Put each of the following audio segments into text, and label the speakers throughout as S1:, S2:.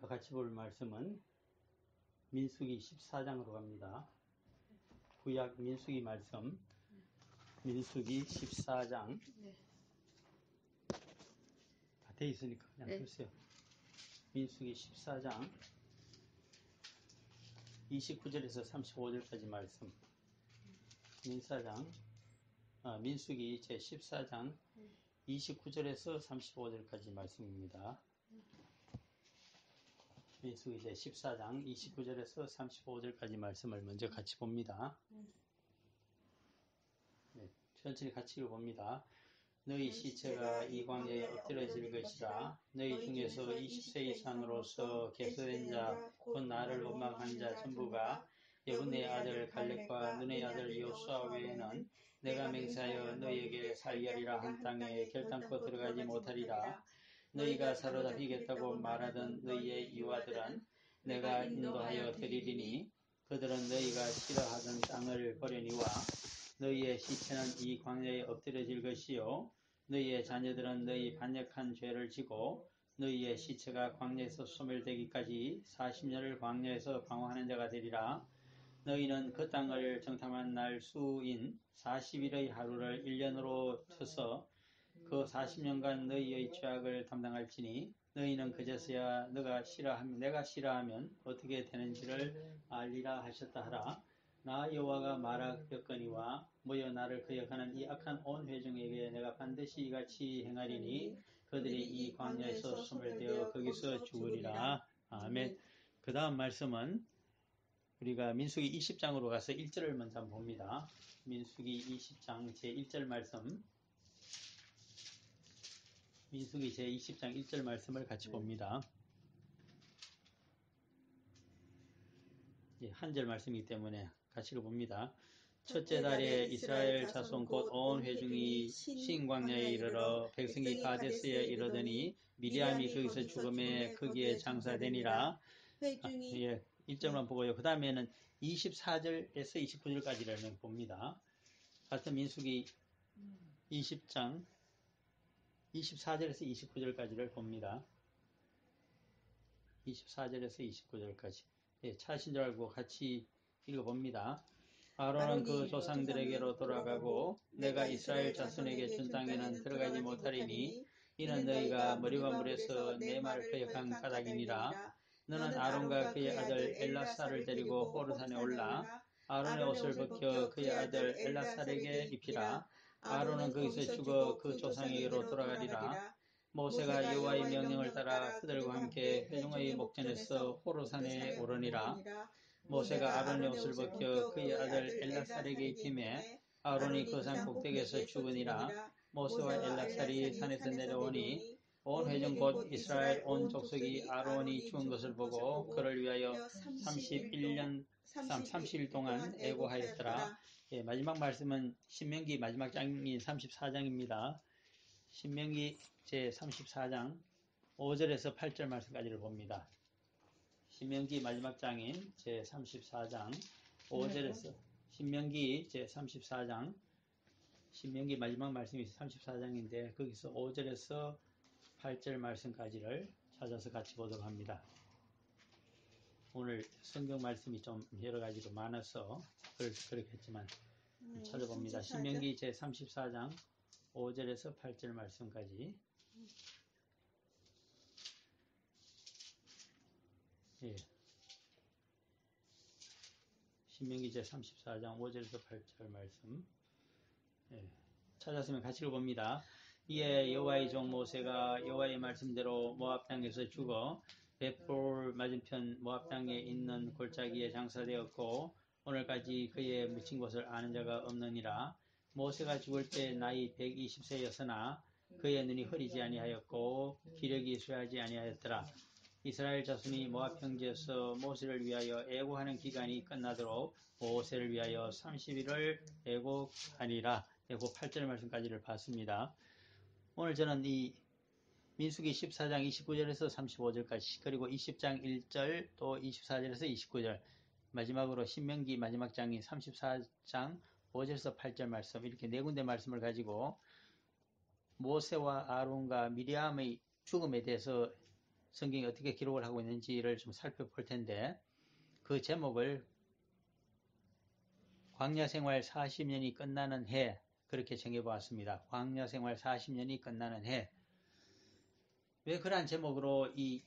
S1: 같이 볼 말씀은 민수기 14장으로 갑니다. 구약 민수기 말씀, 민수기 14장.
S2: 네.
S1: 다 돼 있으니까 그냥
S2: 네.
S1: 보세요. 민수기 14장 29절에서 35절까지 말씀. 민수기 제 14장 29절에서 35절까지 말씀입니다. 민수기 제 14장 29절에서 35절까지 말씀을 먼저 같이 봅니다. 네, 천천히 같이 읽어봅니다. 너희 시체가 이 광야에 엎드려질 것이라. 너희 중에서 20세 이상으로서 계수된 자, 곧 나를 원망한 자 전부가 여분의 아들 갈렙과 눈의 아들 여호수아 외에는 내가 맹세하여 너희에게 살려리라 한 땅에 결단코 들어가지 못하리라. 너희가 사로잡히겠다고 말하던 너희의 이와들은 내가 인도하여 드리리니 그들은 너희가 싫어하던 땅을 버려니와 너희의 시체는 이 광야에 엎드려질 것이요 너희의 자녀들은 너희 반역한 죄를 지고 너희의 시체가 광야에서 소멸되기까지 40년을 광야에서 방황하는 자가 되리라. 너희는 그 땅을 정탐한 날 수인 40일의 하루를 1년으로 쳐서 그 40년간 너희의 죄악을 담당할지니 너희는 그제서야 내가 싫어하면 어떻게 되는지를 알리라 하셨다 하라. 나 여호와가 말하였거니와 모여 나를 거역하는 이 악한 온 회중에게 내가 반드시 이같이 행하리니 그들이 이 광야에서 소멸되어 거기서 죽으리라. 아멘. 그 다음 말씀은 우리가 민수기 20장으로 가서 1절을 먼저 한번 봅니다. 민수기 20장 제1절 말씀. 민수기 제20장 1절 말씀을 같이 봅니다. 한 절 말씀이기 때문에 같이 읽어봅니다. 첫째 달에 이스라엘 자손 곧 온 회중이 신광야에 이르러 백성이 가데스에 이르더니 미리암이 거기서 죽음에 거기에 장사되니라. 1절만 보고요. 그 다음에는 24절에서 29절까지를 봅니다. 같은 민수기 20장 24절에서 29절까지를 봅니다. 24절에서 29절까지. 찾으신 줄 알고 같이 읽어봅니다. 아론은 그 조상들에게로 돌아가고 내가 이스라엘 자손에게 준 땅에는 들어가지 못하리니 이는 너희가 머리와 물에서 내 말을 거역한 까닭이니라. 너는 아론과 그의 아들 엘라사를 데리고 호르산에 올라 아론의 옷을 벗겨 그의 아들 엘라살에게 입히라. 아론은 거기서 죽어 그 조상에게로 돌아가리라. 모세가 여호와의 명령을 따라 그들과 함께 회중의 목전에서 호르산에 오르니라. 모세가 아론의 옷을 벗겨 그의 아들 엘라살에게 입히매 아론이 그 산 꼭대기에서 죽으니라. 모세와 엘라살이 산에서 내려오니 온 회중 곧 이스라엘 온 족속이 아론이 죽은 것을 보고 그를 위하여 30일 동안 애고하였더라. 마지막 말씀은 신명기 마지막 장인 34장입니다. 신명기 제34장 5절에서 8절 말씀까지를 봅니다. 신명기 마지막 장인 제34장 5절에서 신명기 제34장 신명기 마지막 말씀이 34장인데 거기서 5절에서 8절 말씀까지를 찾아서 같이 보도록 합니다. 오늘 성경 말씀이 좀 여러 가지로 많아서 그렇게 했지만 찾아봅니다. 신명기 제34장 5절에서 8절 말씀까지. 신명기 제34장 5절에서 8절 말씀. 찾았으면 같이 읽어봅니다. 이에 여호와의 종 모세가 여호와의 말씀대로 모압 땅에서 죽어 벳볼 맞은편 모압 땅에 있는 골짜기에 장사되었고 오늘까지 그의 묻힌 곳을 아는 자가 없느니라. 모세가 죽을 때 나이 120세였으나 그의 눈이 흐리지 아니하였고 기력이 쇠하지 아니하였더라. 이스라엘 자손이 모압 평지에서 모세를 위하여 애고하는 기간이 끝나도록 모세를 위하여 30일을 애고하니라. 애고 8절 말씀까지를 봤습니다. 오늘 저는 이 민수기 14장 29절에서 35절까지 그리고 20장 1절 또 24절에서 29절 마지막으로 신명기 마지막 장인 34장 5절에서 8절 말씀 이렇게 네 군데 말씀을 가지고 모세와 아론과 미리암의 죽음에 대해서 성경이 어떻게 기록을 하고 있는지를 좀 살펴볼 텐데, 그 제목을 광야 생활 40년이 끝나는 해, 그렇게 정해보았습니다. 광야 생활 40년이 끝나는 해. 왜 그러한 제목으로 이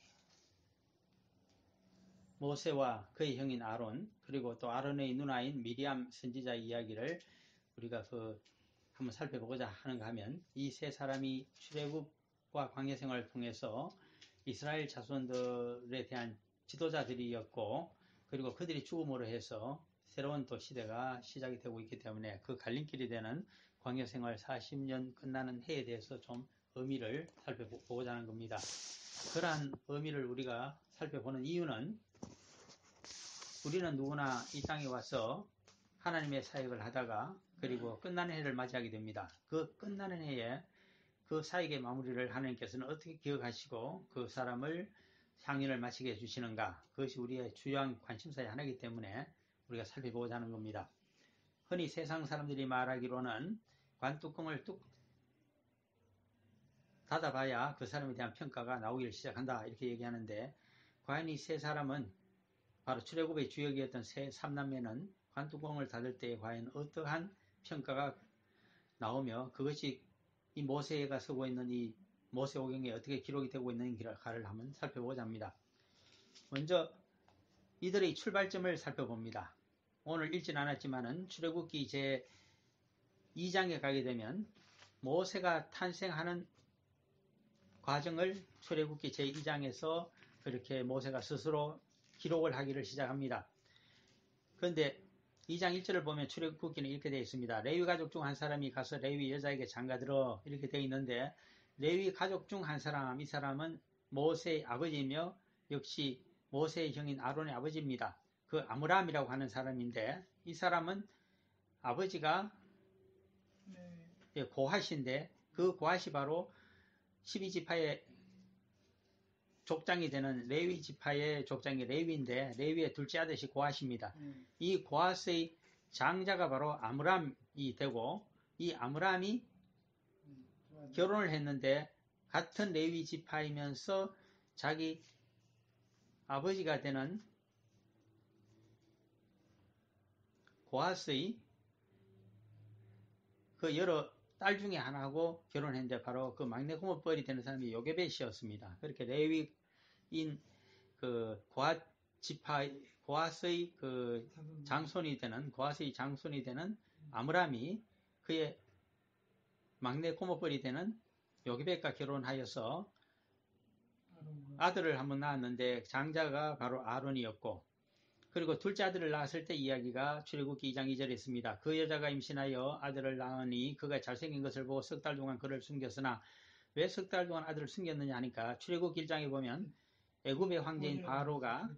S1: 모세와 그의 형인 아론, 그리고 또 아론의 누나인 미리암 선지자 이야기를 우리가 한번 살펴보고자 하는가 하면, 이 세 사람이 출애굽과 광야 생활을 통해서 이스라엘 자손들에 대한 지도자들이었고, 그리고 그들이 죽음으로 해서 새로운 또 시대가 시작이 되고 있기 때문에 그 갈림길이 되는 광야 생활 40년 끝나는 해에 대해서 좀 의미를 살펴보고자 하는 겁니다. 그러한 의미를 우리가 살펴보는 이유는, 우리는 누구나 이 땅에 와서 하나님의 사역을 하다가 그리고 끝나는 해를 맞이하게 됩니다. 그 끝나는 해에 그 사역의 마무리를 하나님께서는 어떻게 기억하시고 그 사람을 향연을 마치게 해주시는가, 그것이 우리의 주요한 관심사의 하나이기 때문에 우리가 살펴보고자 하는 겁니다. 흔히 세상 사람들이 말하기로는 관뚜껑을 뚝 닫아봐야 그 사람에 대한 평가가 나오기를 시작한다, 이렇게 얘기하는데, 과연 이 세 사람은, 바로 출애굽의 주역이었던 세 삼남매는 관뚜껑을 닫을 때 과연 어떠한 평가가 나오며 그것이 이 모세가 쓰고 있는 이 모세오경에 어떻게 기록이 되고 있는가를 한번 살펴보고자 합니다. 먼저 이들의 출발점을 살펴봅니다. 오늘 읽진 않았지만은 출애굽기 제 2장에 가게 되면 모세가 탄생하는 과정을 출애굽기 제 2장에서 그렇게 모세가 스스로 기록을 하기를 시작합니다. 그런데 2장 1절을 보면 출애굽기는 이렇게 되어 있습니다. 레위 가족 중 한 사람이 가서 레위 여자에게 장가들어, 이렇게 되어 있는데, 레위 가족 중 한 사람, 이 사람은 모세의 아버지이며 역시 모세의 형인 아론의 아버지입니다. 그 아므람이라고 하는 사람인데, 이 사람은 아버지가 고핫인데, 그 고핫이 바로 12지파의 족장이 되는 레위 지파의 족장이 레위인데, 레위의 둘째 아들이 고핫입니다. 이 고핫의 장자가 바로 아므람이 되고, 이 아므람이 결혼을 했는데 같은 레위 지파이면서 자기 아버지가 되는 고핫의 그 여러 딸 중에 하나하고 결혼했는데, 바로 그 막내 고모뻘이 되는 사람이 요게벳이었습니다. 그렇게 레위인 그 고핫 지파, 고핫의 그 장손이 되는 아므람이 그의 막내 고모뻘이 되는 요게벳과 결혼하여서 아들을 한번 낳았는데, 장자가 바로 아론이었고, 그리고 둘째 아들을 낳았을 때 이야기가 출애굽기 2장 2절에 있습니다. 그 여자가 임신하여 아들을 낳으니 그가 잘생긴 것을 보고 석 달 동안 그를 숨겼으나, 왜 석 달 동안 아들을 숨겼느냐 하니까, 출애굽기 1장에 보면 애굽의 황제인 바로가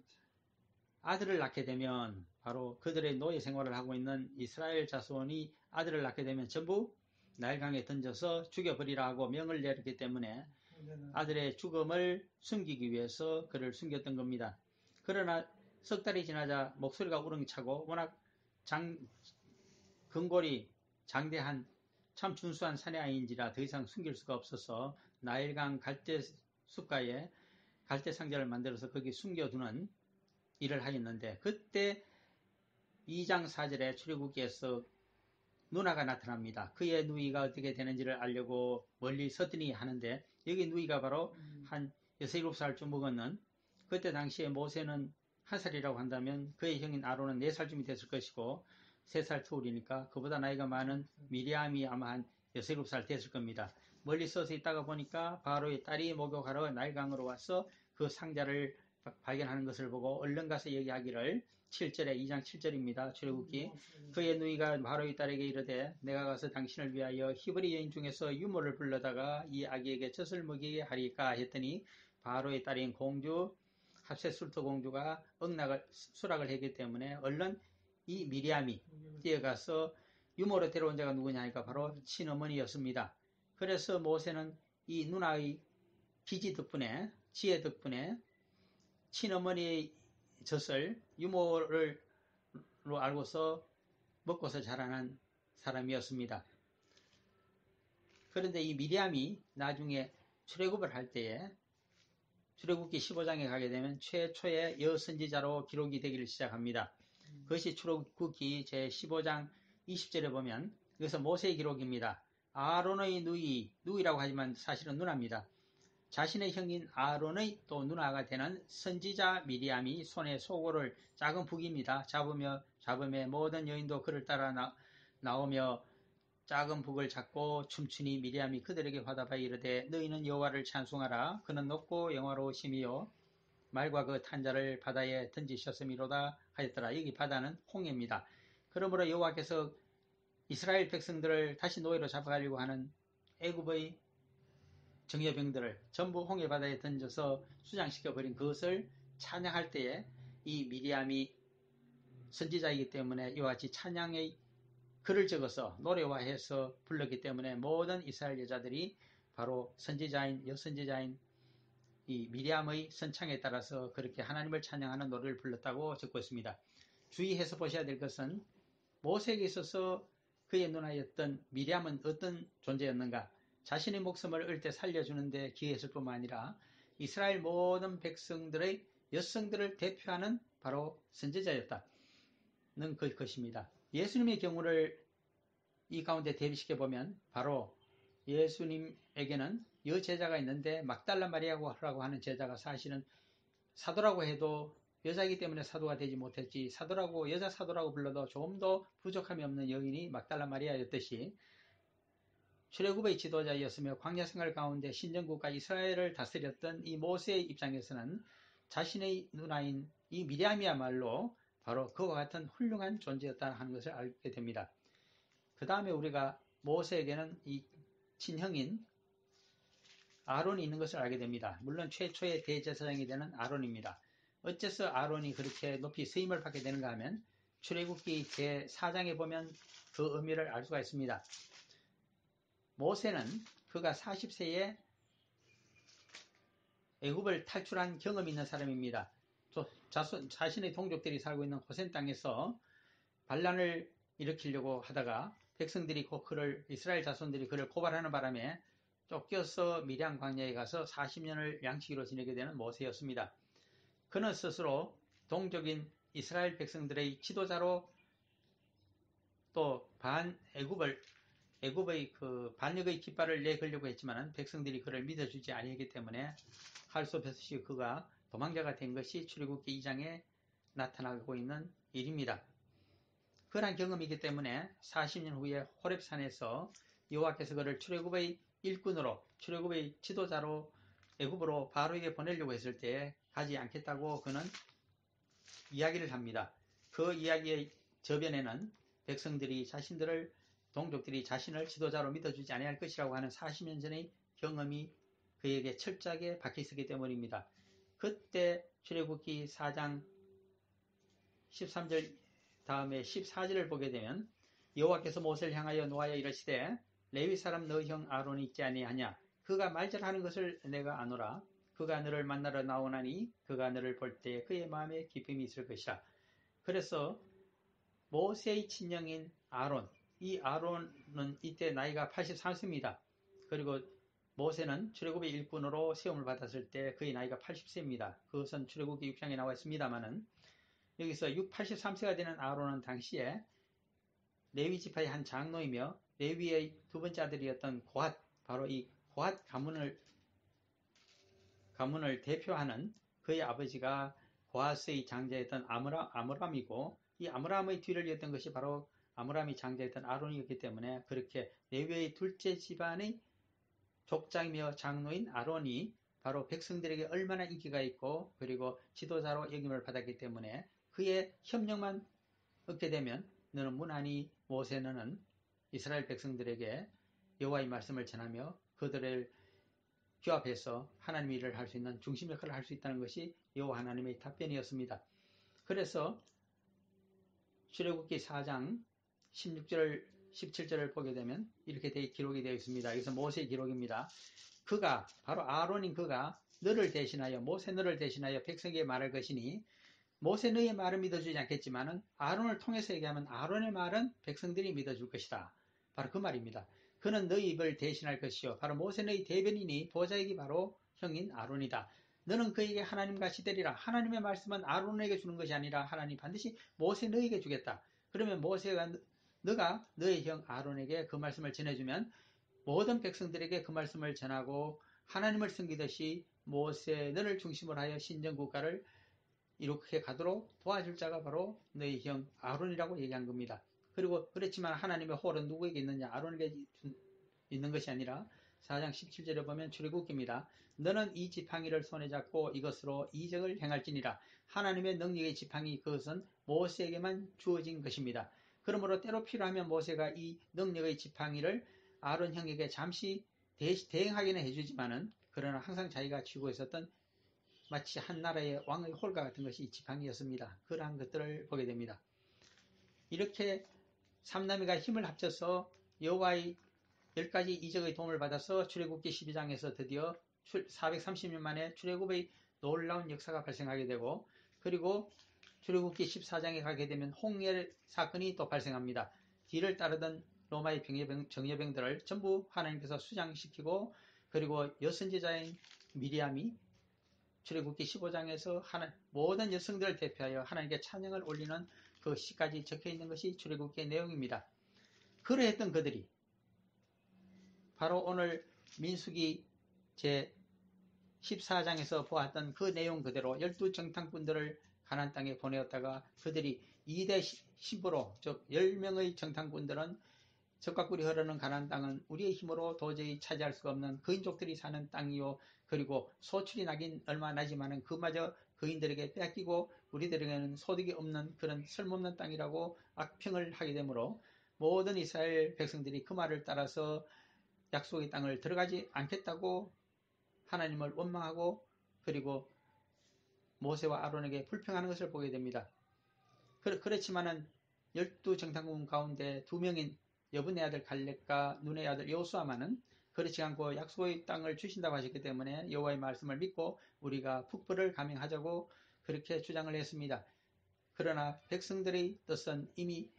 S1: 아들을 낳게 되면, 바로 그들의 노예 생활을 하고 있는 이스라엘 자손이 아들을 낳게 되면 전부 나일강에 던져서 죽여버리라 하고 명을 내렸기 때문에 아들의 죽음을 숨기기 위해서 그를 숨겼던 겁니다. 그러나 석 달이 지나자 목소리가 우렁차고 워낙 근골이 장대한 참 준수한 사내아이인지라 더 이상 숨길 수가 없어서 나일강 갈대 숲가에 갈대 상자를 만들어서 거기 숨겨두는 일을 하였는데, 그때 2장 4절에 출애굽기에서 누나가 나타납니다. 그의 누이가 어떻게 되는지를 알려고 멀리 서더니 하는데, 여기 누이가 바로 한 6, 7살쯤 먹었는, 그때 당시에 모세는 1살이라고 한다면 그의 형인 아론은 4살쯤이 됐을 것이고 3살 터울이니까 그보다 나이가 많은 미리암이 아마 한 6, 7살 됐을 겁니다. 멀리 서서 있다가 보니까 바로의 딸이 목욕하러 나일강으로 와서 그 상자를 발견하는 것을 보고 얼른 가서 얘기하기를, 7절에 2장 7절입니다. 출애굽기. 그의 누이가 바로의 딸에게 이르되, 내가 가서 당신을 위하여 히브리 여인 중에서 유모를 불러다가 이 아기에게 젖을 먹이게 하리까 했더니, 바로의 딸인 공주 합세술토 공주가 수락을 했기 때문에 얼른 이 미리암이 뛰어가서 유모로 데려온 자가 누구냐 하니까 바로 친어머니였습니다. 그래서 모세는 이 누나의 기지 덕분에, 지혜 덕분에 친어머니의 젖을 유모로 알고서 먹고서 자라난 사람이었습니다. 그런데 이 미리암이 나중에 출애굽을 할 때에 출애굽기 15장에 가게 되면 최초의 여선지자로 기록이 되기를 시작합니다. 그것이 출애굽기 제15장 20절에 보면 여기서 모세의 기록입니다. 아론의 누이라고 하지만 사실은 누나입니다. 자신의 형인 아론의 또 누나가 되는 선지자 미리암이 손에 소고를 작은 북입니다. 잡으며 모든 여인도 그를 따라 나오며 작은 북을 잡고 춤추니 미리암이 그들에게 화답하여 이르되 너희는 여호와를 찬송하라. 그는 높고 영화로우심이요 말과 그 탄자를 바다에 던지셨음이로다 하였더라. 여기 바다는 홍해입니다. 그러므로 여호와께서 이스라엘 백성들을 다시 노예로 잡아가려고 하는 애굽의 정예병들을 전부 홍해 바다에 던져서 수장시켜버린 그것을 찬양할 때에 이 미리암이 선지자이기 때문에 이와 같이 찬양의 글을 적어서 노래화해서 불렀기 때문에 모든 이스라엘 여자들이 바로 여선지자인 이 미리암의 선창에 따라서 그렇게 하나님을 찬양하는 노래를 불렀다고 적고 있습니다. 주의해서 보셔야 될 것은 모세에게 있어서 그의 누나였던 미리암은 어떤 존재였는가? 자신의 목숨을 얻을 때 살려주는데 기여했을 뿐만 아니라 이스라엘 모든 백성들의 여성들을 대표하는 바로 선지자였다는 것입니다. 예수님의 경우를 이 가운데 대비시켜보면 바로 예수님에게는 여제자가 있는데 막달라 마리아라고 하는 제자가 사실은 사도라고 해도 여자이기 때문에 사도가 되지 못했지, 여자 사도라고 불러도 조금 더 부족함이 없는 여인이 막달라 마리아였듯이 출애굽의 지도자였으며 광야 생활 가운데 신정국가 이스라엘을 다스렸던 이 모세의 입장에서는 자신의 누나인 이 미리암이야말로 바로 그와 같은 훌륭한 존재였다는 하는 것을 알게 됩니다. 그 다음에 우리가 모세에게는 이 친형인 아론이 있는 것을 알게 됩니다. 물론 최초의 대제사장이 되는 아론입니다. 어째서 아론이 그렇게 높이 쓰임을 받게 되는가 하면 출애굽기 제4장에 보면 그 의미를 알 수가 있습니다. 모세는 그가 40세에 애굽을 탈출한 경험이 있는 사람입니다. 자신의 동족들이 살고 있는 고센 땅에서 반란을 일으키려고 하다가 백성들이 이스라엘 자손들이 그를 고발하는 바람에 쫓겨서 미디안 광야에 가서 40년을 양치기로 지내게 되는 모세였습니다. 그는 스스로 동족인 이스라엘 백성들의 지도자로 또 애굽의 그 반역의 깃발을 내걸려고 했지만 백성들이 그를 믿어주지 아니했기 때문에 할 수 없이 그가 도망자가 된 것이 출애굽기 2장에 나타나고 있는 일입니다. 그러한 경험이기 때문에 40년 후에 호렙산에서 여호와께서 그를 출애굽의 일꾼으로, 출애굽의 지도자로 애굽으로 바로에게 보내려고 했을 때 가지 않겠다고 그는 이야기를 합니다. 그 이야기의 저변에는 백성들이 동족들이 자신을 지도자로 믿어주지 아니할 것이라고 하는 40년 전의 경험이 그에게 철저하게 박혀 있었기 때문입니다. 그때 출애굽기 4장 13절 다음에 14절을 보게 되면 여호와께서 모세를 향하여 노하여 이르시되 레위 사람 너 형 아론이 있지 아니하냐? 그가 말절하는 것을 내가 아노라. 그가 너를 만나러 나오나니 그가 너를 볼 때 그의 마음에 기쁨이 있을 것이라. 그래서 모세의 친형인 아론, 이 아론은 이때 나이가 83세입니다. 그리고 모세는 출애굽의 일꾼으로 세움을 받았을 때 그의 나이가 80세입니다. 그것은 출애굽기 6장에 나와 있습니다만은 여기서 83세가 되는 아론은 당시에 레위 지파의 한 장로이며 레위의 두 번째 아들이었던 고핫, 바로 이 고핫 가문을 대표하는 그의 아버지가 고핫의 장자였던 아므람이고 이 아므람의 뒤를 이었던 것이 바로 아므람이 장자였던 아론이었기 때문에 그렇게 레위의 둘째 집안의 족장이며 장로인 아론이 바로 백성들에게 얼마나 인기가 있고 그리고 지도자로 역임을 받았기 때문에 그의 협력만 얻게 되면 너는 무난히 모세 너는 이스라엘 백성들에게 여호와의 말씀을 전하며 그들을 규합해서 하나님의 일을 할 수 있는 중심 역할을 할 수 있다는 것이 여호와 하나님의 답변이었습니다. 그래서 출애굽기 4장 16절 17절을 보게 되면 이렇게 기록이 되어 있습니다. 여기서 모세의 기록입니다. 그가 바로 아론인 그가 모세 너를 대신하여 백성에게 말할 것이니 모세 너의 말은 믿어주지 않겠지만은 아론을 통해서 얘기하면 아론의 말은 백성들이 믿어줄 것이다. 바로 그 말입니다. 그는 너희 입을 대신할 것이요 바로 모세 너의 대변인이 보좌이기 바로 형인 아론이다. 너는 그에게 하나님같이 되리라. 하나님의 말씀은 아론에게 주는 것이 아니라 하나님 반드시 모세 너에게 주겠다. 그러면 모세가 너가 너의 형 아론에게 그 말씀을 전해주면 모든 백성들에게 그 말씀을 전하고 하나님을 섬기듯이 모세 너를 중심으로 하여 신정국가를 이렇게 가도록 도와줄 자가 바로 너희 형 아론이라고 얘기한 겁니다. 그리고 그렇지만 하나님의 홀은 누구에게 있느냐? 아론에게 있는 것이 아니라 4장 17절에 보면 출애굽기입니다. 너는 이 지팡이를 손에 잡고 이것으로 이적을 행할지니라. 하나님의 능력의 지팡이 그것은 모세에게만 주어진 것입니다. 그러므로 때로 필요하면 모세가 이 능력의 지팡이를 아론 형에게 잠시 대행하기는 해주지만은 그러나 항상 자기가 쥐고 있었던 마치 한 나라의 왕의 홀과 같은 것이 지팡이였습니다. 그러한 것들을 보게 됩니다. 이렇게 삼남이가 힘을 합쳐서 여호와의 10가지 이적의 도움을 받아서 출애굽기 12장에서 드디어 430년 만에 출애굽의 놀라운 역사가 발생하게 되고 그리고 출애굽기 14장에 가게 되면 홍해 사건이 또 발생합니다. 뒤를 따르던 로마의 정예병들을 전부 하나님께서 수장시키고 그리고 여선지자인 미리암이 출애굽기 15장에서 모든 여성들을 대표하여 하나님께 찬양을 올리는 그 시까지 적혀있는 것이 출애굽기의 내용입니다. 그러했던 그들이 바로 오늘 민수기 제 14장에서 보았던 그 내용 그대로 12정탐꾼들을 가나안 땅에 보내었다가 그들이 2대 신부로 즉 10명의 정탐꾼들은 적과 꿀이 흐르는 가나안 땅은 우리의 힘으로 도저히 차지할 수가 없는 거인족들이 사는 땅이요 그리고 소출이 나긴 얼마 나지만은 그마저 거인들에게 뺏기고 우리들에게는 소득이 없는 그런 쓸모없는 땅이라고 악평을 하게 되므로 모든 이스라엘 백성들이 그 말을 따라서 약속의 땅을 들어가지 않겠다고 하나님을 원망하고 그리고 모세와 아론에게 불평하는 것을 보게 됩니다. 그렇지만은 12정탐꾼 가운데 2명인 여분의 아들 갈렙과 눈의 아들 여호수아만은 그렇지 않고 약속의 땅을 주신다고 하셨기 때문에 여호와의 말씀을 믿고 우리가 북벌을 감행하자고 그렇게 주장을 했습니다. 그러나 백성들의 뜻은 이미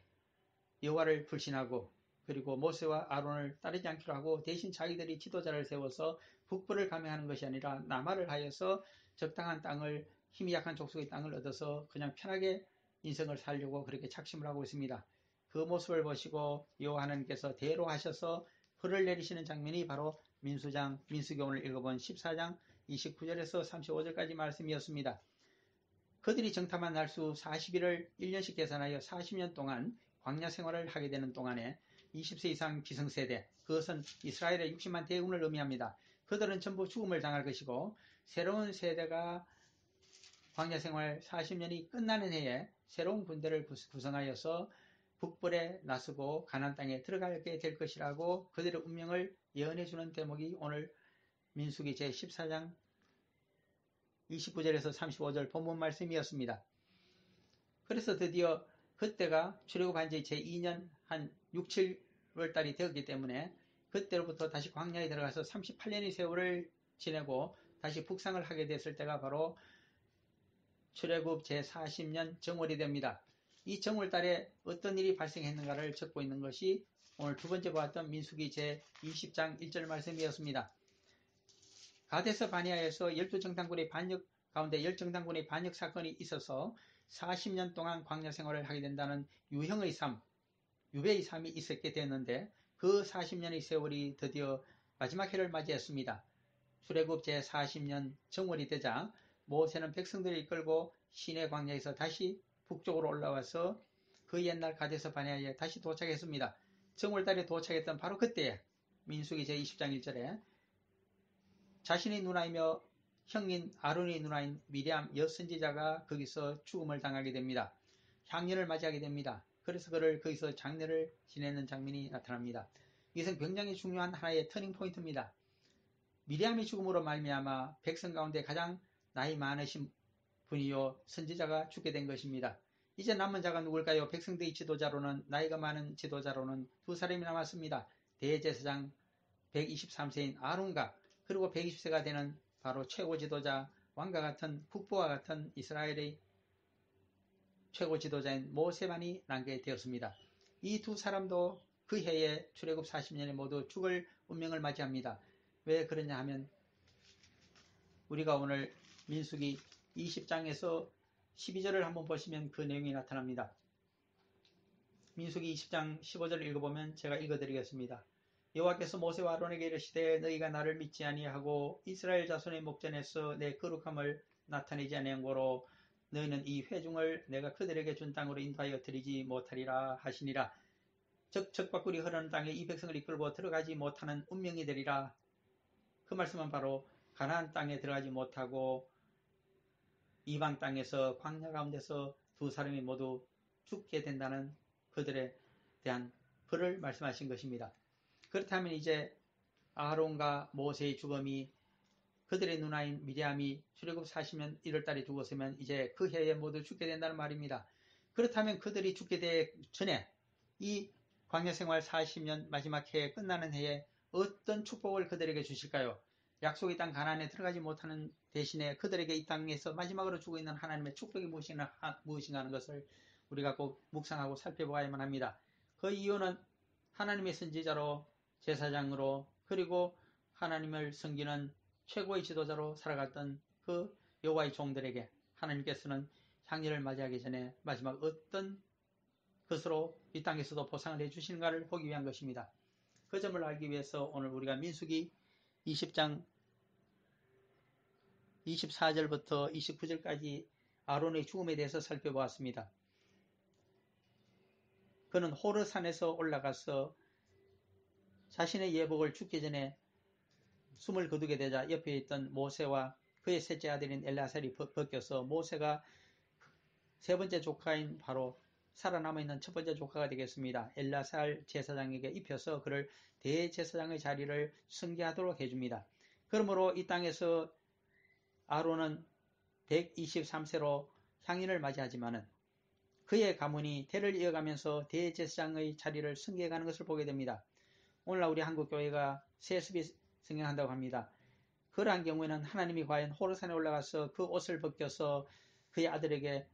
S1: 여호와를 불신하고 그리고 모세와 아론을 따르지 않기로 하고 대신 자기들이 지도자를 세워서 북벌을 감행하는 것이 아니라 남하를 하여서 적당한 땅을 힘이 약한 족속의 땅을 얻어서 그냥 편하게 인생을 살려고 그렇게 작심을 하고 있습니다. 그 모습을 보시고 여호와 하나님께서 대로 하셔서 불을 내리시는 장면이 바로 민수기 오늘 읽어본 14장 29절에서 35절까지 말씀이었습니다. 그들이 정탐한 날수 40일을 1년씩 계산하여 40년 동안 광야 생활을 하게 되는 동안에 20세 이상 기성세대, 그것은 이스라엘의 60만 대군을 의미합니다. 그들은 전부 죽음을 당할 것이고 새로운 세대가 광야 생활 40년이 끝나는 해에 새로운 군대를 구성하여서 북벌에 나서고 가나안 땅에 들어가게 될 것이라고 그들의 운명을 예언해주는 대목이 오늘 민수기 제14장 29절에서 35절 본문 말씀이었습니다. 그래서 드디어 그때가 출애굽한 지 제2년 한 6, 7월 달이 되었기 때문에 그때로부터 다시 광야에 들어가서 38년의 세월을 지내고 다시 북상을 하게 됐을 때가 바로 출애굽 제40년 정월이 됩니다. 이 정월달에 어떤 일이 발생했는가를 적고 있는 것이 오늘 두 번째 보았던 민수기 제20장 1절 말씀이었습니다. 가데스 바네아에서 12정탐꾼의 반역 가운데 10정탐꾼의 반역 사건이 있어서 40년 동안 광야 생활을 하게 된다는 유형의 삶, 유배의 삶이 있었게 되었는데 그 40년의 세월이 드디어 마지막 해를 맞이했습니다. 출애굽 제40년 정월이 되자 모세는 백성들을 이끌고 시내 광야에서 다시 북쪽으로 올라와서 그 옛날 가데스 바네아에 다시 도착했습니다. 정월달에 도착했던 바로 그때에 민수기 제20장 1절에 자신의 누나이며 형인 아론의 누나인 미리암 여선지자가 거기서 죽음을 당하게 됩니다. 향년을 맞이하게 됩니다. 그래서 그를 거기서 장례를 지내는 장면이 나타납니다. 이것은 굉장히 중요한 하나의 터닝 포인트입니다. 미리암의 죽음으로 말미암아 백성 가운데 가장 나이 많으신 분이요 선지자가 죽게 된 것입니다. 이제 남은 자가 누굴까요? 백성들의 지도자로는 나이가 많은 지도자로는 두 사람이 남았습니다. 대제사장 123세인 아론과 그리고 120세가 되는 바로 최고 지도자 왕과 같은 국보와 같은 이스라엘의 최고 지도자인 모세만이 남게 되었습니다. 이 두 사람도 그 해에 출애굽 40년에 모두 죽을 운명을 맞이합니다. 왜 그러냐 하면 우리가 오늘 민수기 20장에서 12절을 한번 보시면 그 내용이 나타납니다. 민수기 20장 15절을 읽어보면 제가 읽어드리겠습니다. 여호와께서 모세와 아론에게 이르시되 너희가 나를 믿지 아니하고 이스라엘 자손의 목전에서 내 거룩함을 나타내지 아니한 고로 너희는 이 회중을 내가 그들에게 준 땅으로 인도하여 드리지 못하리라 하시니라. 즉 적과꿀이 흐르는 땅에 이 백성을 이끌고 들어가지 못하는 운명이 되리라. 그 말씀은 바로 가나안 땅에 들어가지 못하고 이방 땅에서 광야 가운데서 두 사람이 모두 죽게 된다는 그들에 대한 벌을 말씀하신 것입니다. 그렇다면 이제 아론과 모세의 죽음이 그들의 누나인 미리암이 출애굽 40년 1월달에 죽었으면 이제 그 해에 모두 죽게 된다는 말입니다. 그렇다면 그들이 죽게 되기 전에 이 광야생활 40년 마지막 해에 끝나는 해에 어떤 축복을 그들에게 주실까요? 약속의 땅 가나안에 들어가지 못하는 대신에 그들에게 이 땅에서 마지막으로 주고 있는 하나님의 축복이 무엇인가 하는 것을 우리가 꼭 묵상하고 살펴보아야만 합니다. 그 이유는 하나님의 선지자로 제사장으로 그리고 하나님을 섬기는 최고의 지도자로 살아갔던 그 여호와의 종들에게 하나님께서는 향리를 맞이하기 전에 마지막 어떤 것으로 이 땅에서도 보상을 해주시는가를 보기 위한 것입니다. 그 점을 알기 위해서 오늘 우리가 민수기 20장 24절부터 29절까지 아론의 죽음에 대해서 살펴보았습니다. 그는 호르산에서 올라가서 자신의 예복을 죽기 전에 숨을 거두게 되자 옆에 있던 모세와 그의 셋째 아들인 엘라살이 벗겨서 모세가 세 번째 조카인 바로 살아남아있는 첫 번째 조카가 되겠습니다. 엘라살 제사장에게 입혀서 그를 대제사장의 자리를 승계하도록 해줍니다. 그러므로 이 땅에서 아론은 123세로 향인을 맞이하지만은 그의 가문이 대를 이어가면서 대제사장의 자리를 승계해가는 것을 보게 됩니다. 오늘날 우리 한국교회가 세습이 승행한다고 합니다. 그러한 경우에는 하나님이 과연 호르산에 올라가서 그 옷을 벗겨서 그의 아들에게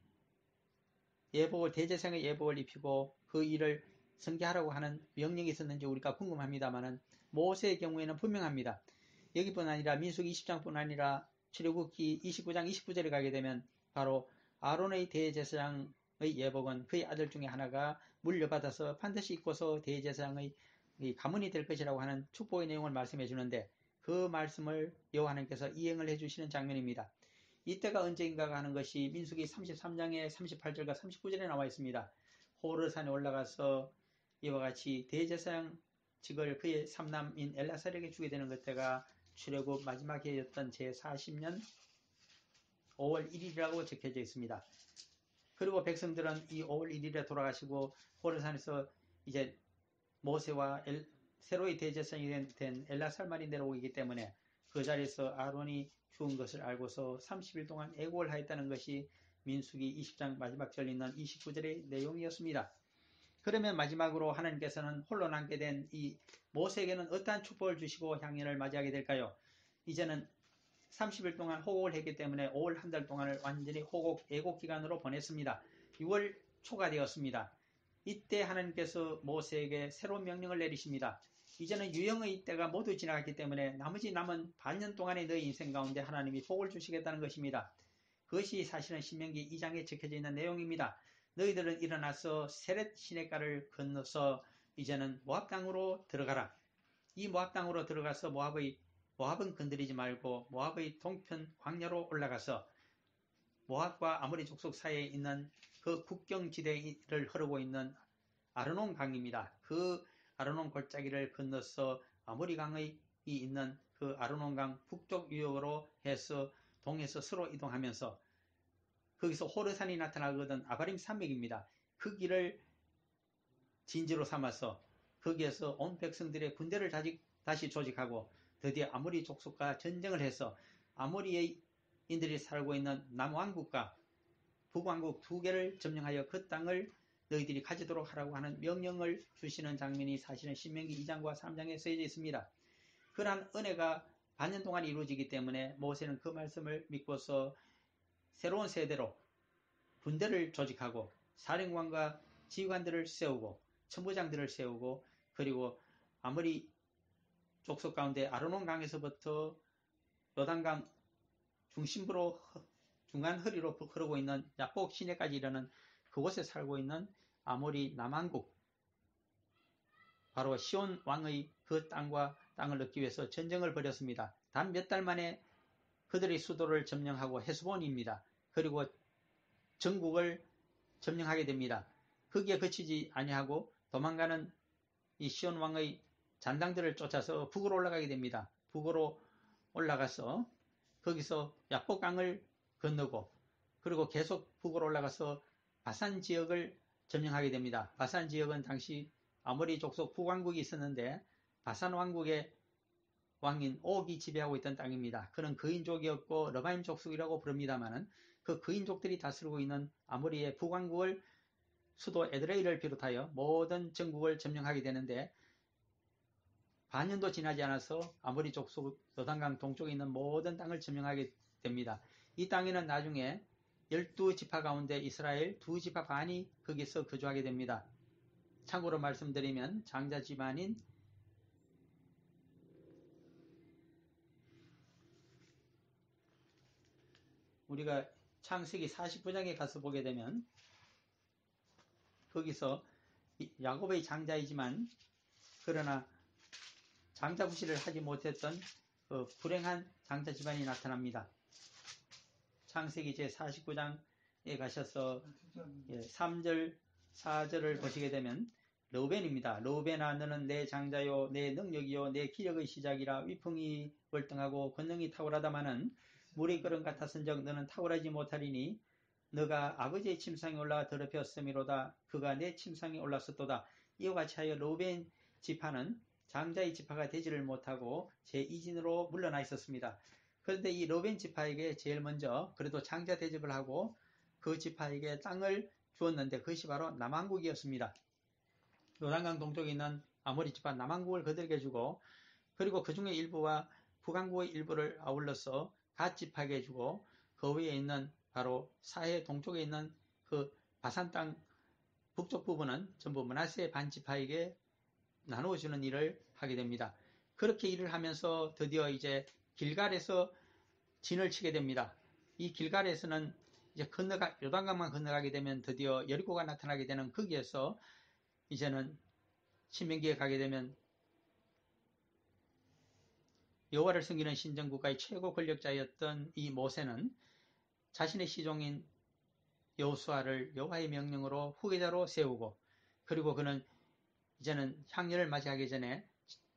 S1: 대제사장의 예복을 입히고 그 일을 승계하라고 하는 명령이 있었는지 우리가 궁금합니다만은 모세의 경우에는 분명합니다. 여기뿐 아니라 민수기 20장뿐 아니라 출애굽기 29장 29절에 가게 되면 바로 아론의 대제사장의 예복은 그의 아들 중에 하나가 물려받아서 반드시 입고서 대제사장의 가문이 될 것이라고 하는 축복의 내용을 말씀해 주는데 그 말씀을 여호와 하나님께서 이행을 해주시는 장면입니다. 이때가 언제인가가 하는 것이 민수기 33장의 38절과 39절에 나와 있습니다. 호르산에 올라가서 이와 같이 대제사장직을 그의 삼남인 엘라살에게 주게 되는 그때가 출애굽 마지막 해였던 제40년 5월 1일이라고 적혀져 있습니다. 그리고 백성들은 이 5월 1일에 돌아가시고 호르산에서 이제 모세와 새로이 대제사장이 된 엘라살만이 내려오기 때문에 그 자리에서 아론이 죽은 것을 알고서 30일 동안 애곡을 하였다는 것이 민수기 20장 마지막 절 있는 29절의 내용이었습니다. 그러면 마지막으로 하나님께서는 홀로 남게 된 이 모세에게는 어떠한 축복을 주시고 향연을 맞이하게 될까요? 이제는 30일 동안 호곡을 했기 때문에 5월 한 달 동안을 완전히 애곡 기간으로 보냈습니다. 6월 초가 되었습니다. 이때 하나님께서 모세에게 새로운 명령을 내리십니다. 이제는 유형의 때가 모두 지나갔기 때문에 나머지 남은 반년 동안의 너희 인생 가운데 하나님이 복을 주시겠다는 것입니다. 그것이 사실은 신명기 2장에 적혀져 있는 내용입니다. 너희들은 일어나서 세렛 시냇가를 건너서 이제는 모압 땅으로 들어가라. 이 모압 땅으로 들어가서 모압은 건드리지 말고 모압의 동편 광야로 올라가서 모압과 아모리 족속 사이에 있는 그 국경지대를 흐르고 있는 아르논 강입니다. 그 아르논 골짜기를 건너서 아모리 강이 있는 그 아르논 강 북쪽 유역으로 해서 동에서 서로 이동하면서 거기서 호르산이 나타나거든 아바림 산맥입니다. 그 길을 진지로 삼아서 거기에서 온 백성들의 군대를 다시 조직하고 드디어 아모리 족속과 전쟁을 해서 아모리인들이 살고 있는 남왕국과 북왕국 두 개를 점령하여 그 땅을 너희들이 가지도록 하라고 하는 명령을 주시는 장면이 사실은 신명기 2장과 3장에 쓰여져 있습니다. 그러한 은혜가 반년 동안 이루어지기 때문에 모세는 그 말씀을 믿고서 새로운 세대로 군대를 조직하고 사령관과 지휘관들을 세우고 천부장들을 세우고 그리고 아모리 족속 가운데 아르논 강에서부터 요단강 중심부로 중간 허리로 흐르고 있는 야복 시내까지 이르는 그곳에 살고 있는 아모리 남왕국, 바로 시온 왕의 그 땅을 얻기 위해서 전쟁을 벌였습니다. 단 몇 달 만에 그들의 수도를 점령하고 헤스본입니다. 그리고 전국을 점령하게 됩니다. 거기에 그치지 아니하고 도망가는 이 시온 왕의 잔당들을 쫓아서 북으로 올라가게 됩니다. 북으로 올라가서 거기서 야복강을 건너고 그리고 계속 북으로 올라가서 바산 지역을 점령하게 됩니다. 바산 지역은 당시 아모리 족속 북왕국이 있었는데 바산 왕국의 왕인 옥이 지배하고 있던 땅입니다. 그는 그인족이었고 르바임 족속이라고 부릅니다만은 그 그인족들이 다스리고 있는 아모리의 북왕국을 수도 에드레이를 비롯하여 모든 전국을 점령하게 되는데 반년도 지나지 않아서 아모리 족속 요단강 동쪽에 있는 모든 땅을 점령하게 됩니다. 이 땅에는 나중에 12지파 가운데 이스라엘 2지파 반이 거기서 거주하게 됩니다. 참고로 말씀드리면 장자 집안인 우리가 창세기 49장에 가서 보게 되면 거기서 야곱의 장자이지만 그러나 장자구실을 하지 못했던 그 불행한 장자 집안이 나타납니다. 창세기 제49장에 가셔서 3절, 4절을 보시게 되면 르우벤입니다. 르우벤아 너는 내 장자요 내 능력이요 내 기력의 시작이라 위풍이 월등하고 권능이 탁월하다마는 물의 끓음 같았은즉 너는 탁월하지 못하리니 너가 아버지의 침상에 올라 더럽혔음이로다. 그가 내 침상에 올랐었도다. 이와 같이 하여 르우벤 지파는 장자의 지파가 되지를 못하고 제2진으로 물러나 있었습니다. 그런데 이 르우벤 지파에게 제일 먼저 그래도 장자 대접을 하고 그 지파에게 땅을 주었는데 그것이 바로 남왕국이었습니다. 요단강 동쪽에 있는 아모리 지파 남왕국을 그들에게 주고 그리고 그 중에 일부와 북왕국의 일부를 아울러서 갓 지파에게 주고 그 위에 있는 바로 사해 동쪽에 있는 그 바산 땅 북쪽 부분은 전부 므낫세 반지파에게 나누어주는 일을 하게 됩니다. 그렇게 일을 하면서 드디어 이제 길갈에서 진을 치게 됩니다. 이 길갈에서는 이제 요단강만 건너가게 되면 드디어 여리고가 나타나게 되는 거기에서 이제는 신명기에 가게 되면 여호와를 섬기는 신정국가의 최고 권력자였던 이 모세는 자신의 시종인 여호수아를 여호와의 명령으로 후계자로 세우고 그리고 그는 이제는 향년을 맞이하기 전에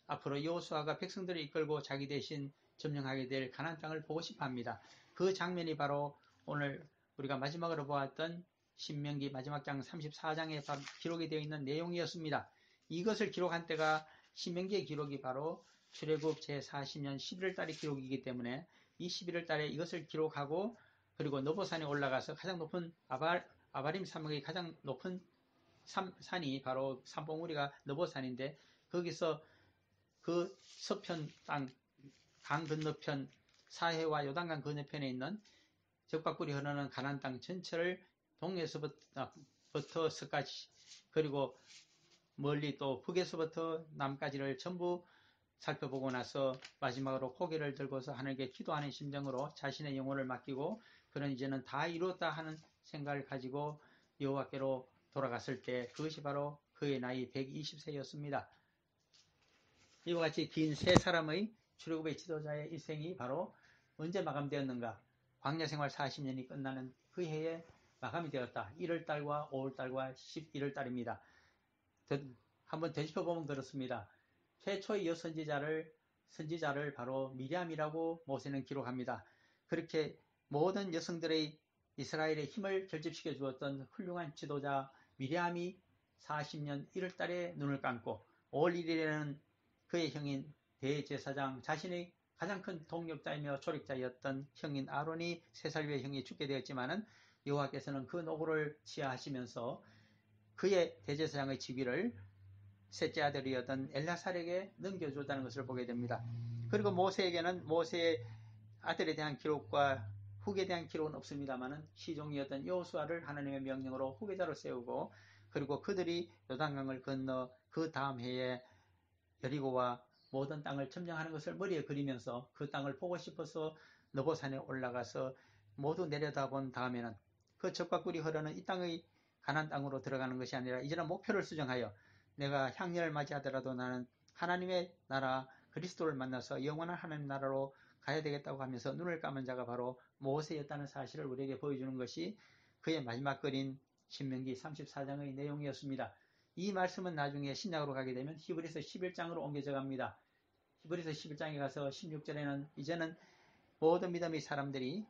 S1: 앞으로 여호수아가 백성들을 이끌고 자기 대신 점령하게 될 가나안 땅을 보고 싶어 합니다. 그 장면이 바로 오늘 우리가 마지막으로 보았던 신명기 마지막 장 34장에 기록이 되어 있는 내용이었습니다. 이것을 기록한 때가 신명기의 기록이 바로 출애굽 제40년 11월 달의 기록이기 때문에 이 11월 달에 이것을 기록하고 그리고 너보산에 올라가서 가장 높은 아바림 사막의 가장 높은 산이 바로 산봉우리가 너보산인데 거기서 그 서편 땅 강 건너편 사해와 요단강 건너편에 있는 적박불이 흐르는 가나안 땅 전체를 동에서부터 서까지 그리고 멀리 또 북에서부터 남까지를 전부 살펴보고 나서 마지막으로 고개를 들고서 하늘께 기도하는 심정으로 자신의 영혼을 맡기고 그는 이제는 다 이루었다 하는 생각을 가지고 여호와께로 돌아갔을 때 그것이 바로 그의 나이 120세였습니다. 이와 같이 긴 세 사람의 출애굽의 지도자의 일생이 바로 언제 마감되었는가? 광야 생활 40년이 끝나는 그 해에 마감이 되었다. 1월달과 5월달과 11월달입니다. 한번 되짚어보면 그렇습니다. 최초의 선지자를 바로 미리암이라고 모세는 기록합니다. 그렇게 모든 여성들의 이스라엘의 힘을 결집시켜 주었던 훌륭한 지도자 미리암이 40년 1월달에 눈을 감고 5월 1일에는 그의 형인 대제사장 자신의 가장 큰 동력자이며 조력자였던 형인 아론이 3살 위의 형이 죽게 되었지만은 여호와께서는 그 노고를 치하하시면서 그의 대제사장의 직위를 셋째 아들이었던 엘라살에게 넘겨줬다는 것을 보게 됩니다. 그리고 모세에게는 모세의 아들에 대한 기록과 후계에 대한 기록은 없습니다만은 시종이었던 여호수아를 하나님의 명령으로 후계자로 세우고 그리고 그들이 요단강을 건너 그 다음 해에 여리고와 모든 땅을 점령하는 것을 머리에 그리면서 그 땅을 보고 싶어서 느보산에 올라가서 모두 내려다본 다음에는 그 젖과 꿀이 흐르는 이 땅의 가나안 땅으로 들어가는 것이 아니라 이제는 목표를 수정하여 내가 향년을 맞이하더라도 나는 하나님의 나라 그리스도를 만나서 영원한 하나님 나라로 가야 되겠다고 하면서 눈을 감은 자가 바로 모세였다는 사실을 우리에게 보여주는 것이 그의 마지막 글인 신명기 34장의 내용이었습니다. 이 말씀은 나중에 신약으로 가게 되면 히브리서 11장으로 옮겨져 갑니다. 히브리서 11장에 가서 16절에는 이제는 모든 믿음의 사람들이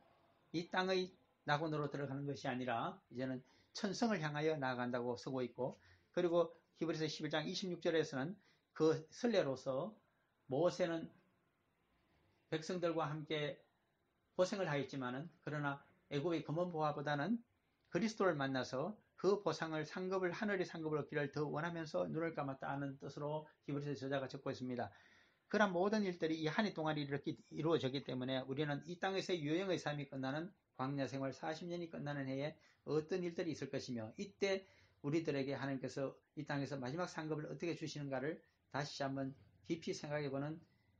S1: 이 땅의 낙원으로 들어가는 것이 아니라 이제는 천성을 향하여 나아간다고 쓰고 있고, 그리고 히브리서 11장 26절에서는 그 선례로서 모세는 백성들과 함께 고생을 하였지만은 그러나 애굽의 검은 보화보다는 그리스도를 만나서 그 보상을 상급을 하늘의 상급을 얻기를 더 원하면서 눈을 감았다 하는 뜻으로 히브리서 저자가 적고 있습니다. 그런 모든 일들이 이 한 해 동안 이렇게 이루어졌기 때문에 우리는 이 땅에서의 유형의 삶이 끝나는 광야 생활 40년이 끝나는 해에 어떤 일들이 있을 것이며 이때 우리들에게 하나님께서 이 땅에서 마지막 상급을 어떻게 주시는가를 다시 한번 깊이 생각해보는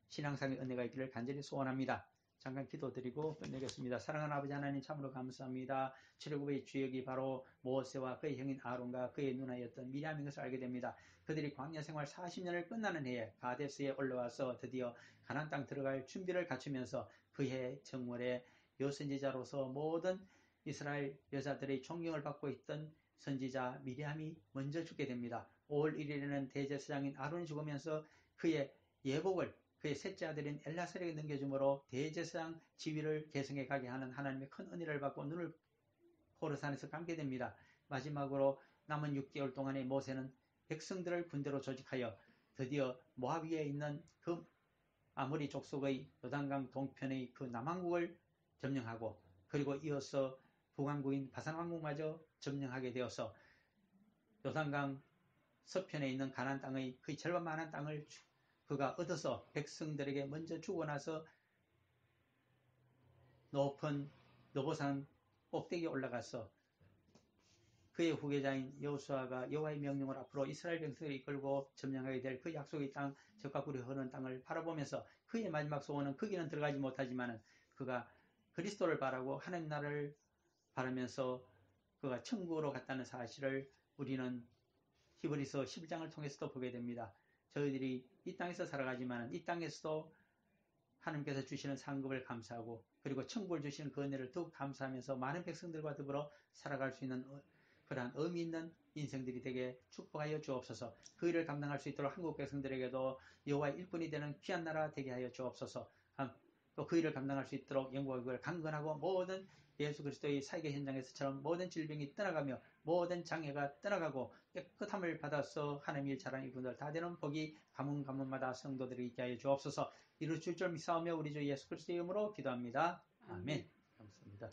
S1: 신앙상의 은혜가 있기를 간절히 소원합니다. 잠깐 기도드리고 끝내겠습니다. 사랑하는 아버지 하나님 참으로 감사합니다. 출애굽의 주역이 바로 모세와 그의 형인 아론과 그의 누나였던 미리암인 것을 알게 됩니다. 그들이 광야 생활 40년을 끝나는 해에 가데스에 올라와서 드디어 가나안 땅 들어갈 준비를 갖추면서 그해 정월에 여선지자로서 모든 이스라엘 여자들의 존경을 받고 있던 선지자 미리암이 먼저 죽게 됩니다. 5월 1일에는 대제사장인 아론이 죽으면서 그의 예복을 그의 셋째 아들인 엘라살에게 넘겨주므로 대제사장 지위를 계승해 가게 하는 하나님의 큰 은혜를 받고 눈을 호르산에서 감게 됩니다. 마지막으로 남은 6개월 동안의 모세는 백성들을 군대로 조직하여 드디어 모압 위에 있는 그 아모리 족속의 요단강 동편의 그 남왕국을 점령하고 그리고 이어서 북왕국인 바산왕국마저 점령하게 되어서 요단강 서편에 있는 가나안 땅의 거의 절반만한 땅을 그가 얻어서 백성들에게 먼저 주고 나서 높은 느보산 꼭대기에 올라가서 그의 후계자인 여호수아가 여호와의 명령을 앞으로 이스라엘 백성을 이끌고 점령하게 될 그 약속의 땅, 젖과 꿀이 흐르는 땅을 바라보면서 그의 마지막 소원은 거기는 들어가지 못하지만 그가 그리스도를 바라고 하나님 나라를 바라면서 그가 천국으로 갔다는 사실을 우리는 히브리서 11장을 통해서도 보게 됩니다. 저희들이 이 땅에서 살아가지만 이 땅에서도 하나님께서 주시는 상급을 감사하고 그리고 천국을 주시는 그 은혜를 더욱 감사하면서 많은 백성들과 더불어 살아갈 수 있는 그러한 의미 있는 인생들이 되게 축복하여 주옵소서. 그 일을 감당할 수 있도록 한국 백성들에게도 여호와의 일꾼이 되는 귀한 나라 되게 하여 주옵소서. 또 그 일을 감당할 수 있도록 영광의 그걸 강건하고 모든 예수 그리스도의 사역의 현장에서처럼 모든 질병이 떠나가며 모든 장애가 떠나가고 깨끗함을 받아서 하나님의 일 잘하는 이분들 다 되는 복이 가문마다 성도들이 있게 하여 주옵소서. 이루 줄 믿사오며 우리 주 예수 그리스도의 이름으로 기도합니다. 아멘. 감사합니다.